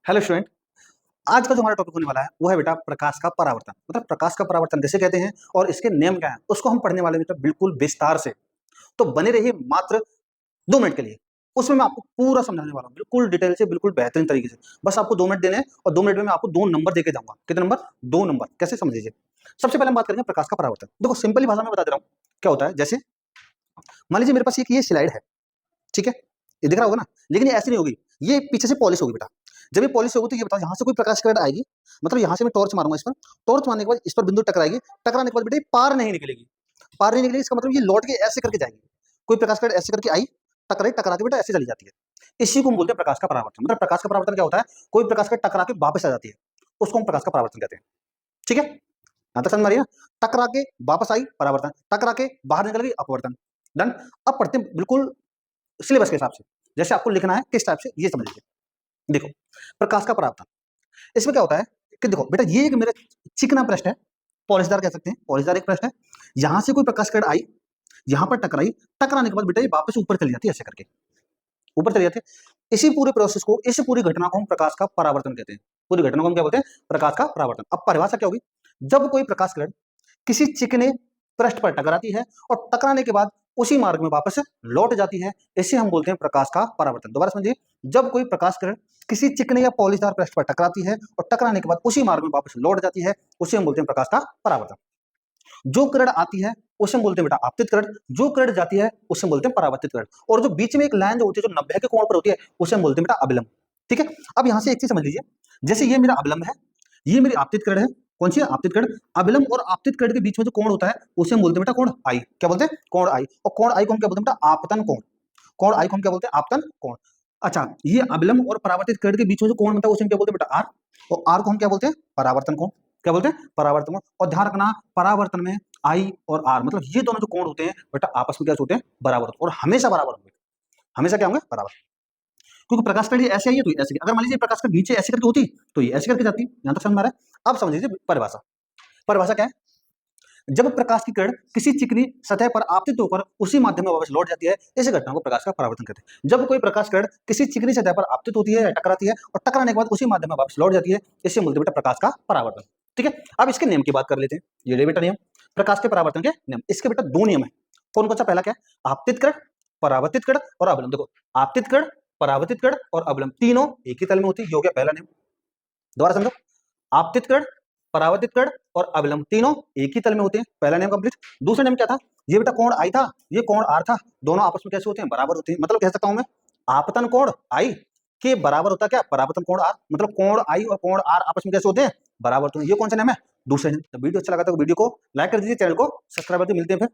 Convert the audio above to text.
Hello student. आज का जो हमारा टॉपिक होने वाला है वो है बेटा प्रकाश का परावर्तन। मतलब प्रकाश का परावर्तन कैसे कहते हैं और इसके नियम क्या हैं उसको हम पढ़ने वाले हैं बेटा बिल्कुल विस्तार से। तो बने रहिए मात्र 2 मिनट के लिए। उसमें मैं आपको पूरा समझाने वाला हूँ बिल्कुल डिटेल से, बिल्कुल बेहतरीन तरीके से। बस आपको 2 मिनट देने हैं और 2 मिनट में मैं आपको 2 नंबर देके जाऊंगा। कितने नंबर? 2 नंबर। कैसे समझ लीजिए। सबसे पहले हम बात करेंगे प्रकाश का परावर्तन। देखो सिंपली भाषा में बता दे रहा हूँ क्या होता है। जैसे मान लीजिए मेरे पास ये स्लाइड है, ठीक है, ये दिख रहा होगा ना, लेकिन ये ऐसी नहीं होगी, ये पीछे से पॉलिश होगी बेटा। जब ये पॉलिश होगी तो ये बताओ यहाँ से कोई प्रकाश किरण आएगी, मतलब यहाँ से मैं टॉर्च मारूंगा इस पर, टॉर्च मारने के बाद इस पर बिंदु टकराएगी, टकराने के बाद बेटा ये पार नहीं निकलेगी, पार नहीं निकलेगी इसका मतलब ये लौट के ऐसे करके जाएगी। कोई प्रकाश किरण ऐसे करके आई, टकराई, टकरा के बेटा ऐसे चली जाती है। इसी को हम बोलते हैं प्रकाश का परावर्तन। मतलब प्रकाश का परावर्तन क्या होता है? कोई प्रकाश किरण टकरा के वापस आ जाती है, उसको हम प्रकाश का परावर्तन कहते हैं। ठीक है, यहाँ तक समझ में आ रही है ना? टकरा के वापस आई परावर्तन, टकरा के बाहर निकल गई अपवर्तन। डन। अब पढ़ते हैं बिल्कुल सिलेबस के हिसाब से, जैसे आपको लिखना है किस टाइप से ये समझ लीजिए। देखो प्रकाश का परावर्तन, इसमें क्या होता है कि देखो बेटा ये एक मेरा चिकना पृष्ठ है, पॉलिशदार कह सकते हैं, पॉलिशदार एक पृष्ठ है। यहां से कोई प्रकाश किरण आई, यहां पर टकराई, टकराने के बाद बेटा ये वापस ऊपर चली जाती है, ऐसे करके ऊपर चली जाती है। इसी पूरे प्रोसेस को, इस पूरी घटना को हम प्रकाश का परावर्तन कहते हैं। पूरी घटना को हम क्या बोलते हैं? प्रकाश का परावर्तन। अब परिभाषा क्या होगी? जब कोई प्रकाश किरण किसी चिकने पृष्ठ पर टकराती है और टकराने के बाद उसी मार्ग में वापस लौट जाती है, इसे हम बोलते हैं प्रकाश का परावर्तन। दोबारा समझिए, जब कोई प्रकाश किरण किसी चिकने या पॉलिशदार पृष्ठ पर टकराती है और टकराने के बाद उसी मार्ग में वापस लौट जाती है, उसे हम बोलते हैं प्रकाश का परावर्तन। जो किरण आती है उसे हम बोलते हैं बेटा आपतित किरण, जो किरण जाती है उसे हम बोलते हैं परावर्तित किरण, और जो बीच में एक लाइन जो होती है जो 90 के कोण पर होती है उसे हम बोलते हैं बेटा अभिलंब। ठीक है, अब यहां से एक चीज समझ लीजिए, जैसे ये मेरा अभिलंब है, ये मेरी आपतित किरण है। कौन सी है? आपतित किरण। अभिलंब और आपतित किरण के बीच में जो कोण होता है उसे हम बोलते हैं बेटा कोण आई। क्या बोलते हैं? कोण आई। और कोण आई को हम क्या बोलते हैं बेटा? आपतन कोण। कोण आई को हम क्या बोलते हैं? आपतन कोण। अच्छा, ये अभिलंब और परावर्तित किरण के बीच में जो कोण बनता है उसे हम क्या बोलते हैं बेटा? आर। और आर को हम क्या बोलते हैं? परावर्तन कोण। क्या बोलते हैं? परावर्तन कोण। और ध्यान रखना, परावर्तन में आई और आर मतलब ये दोनों जो कोण होते हैं बेटा आपस में क्या होते हैं? बराबर, और हमेशा बराबर होंगे। हमेशा क्या होंगे? बराबर। क्योंकि प्रकाश का ऐसे आई है तो ये ऐसे, अगर मान लीजिए प्रकाश का नीचे ऐसे करके होती तो ये ऐसे करके जाती। यहां तक समझ में आ रहा है? अब समझ लीजिए परिभाषा। परिभाषा क्या है? जब प्रकाश की किरण किसी चिकनी सतह पर आपतित होकर उसी माध्यम में वापस लौट जाती है, इस घटना को प्रकाश का परावर्तन कहते हैं। जब कोई प्रकाश किरण किसी चिकनी सतह पर आपतित होती है या टकराती है और टकराने के बाद उसी माध्यम में वापस लौट जाती है, इसे बोलते हैं बेटा प्रकाश का परावर्तन। ठीक है, अब इसके नियम की बात कर लेते हैं। ये रहे बेटा नियम, प्रकाश के परावर्तन के नियम। इसके बेटा 2 नियम है। कौन कौन सा? पहला क्या है? आपतित किरण, परावर्तित किरण और अवलंब। देखो आपतित किरण, परावर्तित किरण और अवलंब तीनों एक ही तल में होती है। ये हो गया पहला नियम। दोबारा समझो, आपतित किरण, परावर्तित किरण और अवलंब तीनों एक ही तल में होते हैं। पहला नियम कंप्लीट। दूसरा नियम क्या था? ये बेटा कोण आई था, ये कोण आर था, दोनों आपस में कैसे होते हैं? बराबर होते हैं। मतलब कह सकता हूं मैं आपतन कोण आई के बराबर होता क्या? परावर्तन कोण आर। मतलब कोण आई और कोण आर आपस में कैसे होते हैं? बराबर होते हैं। ये कौन सा नियम है? दूसरा नियम। तो वीडियो अच्छा लगा तो वीडियो को लाइक कर दीजिए, चैनल को सब्सक्राइब कर दीजिए। मिलते हैं फिर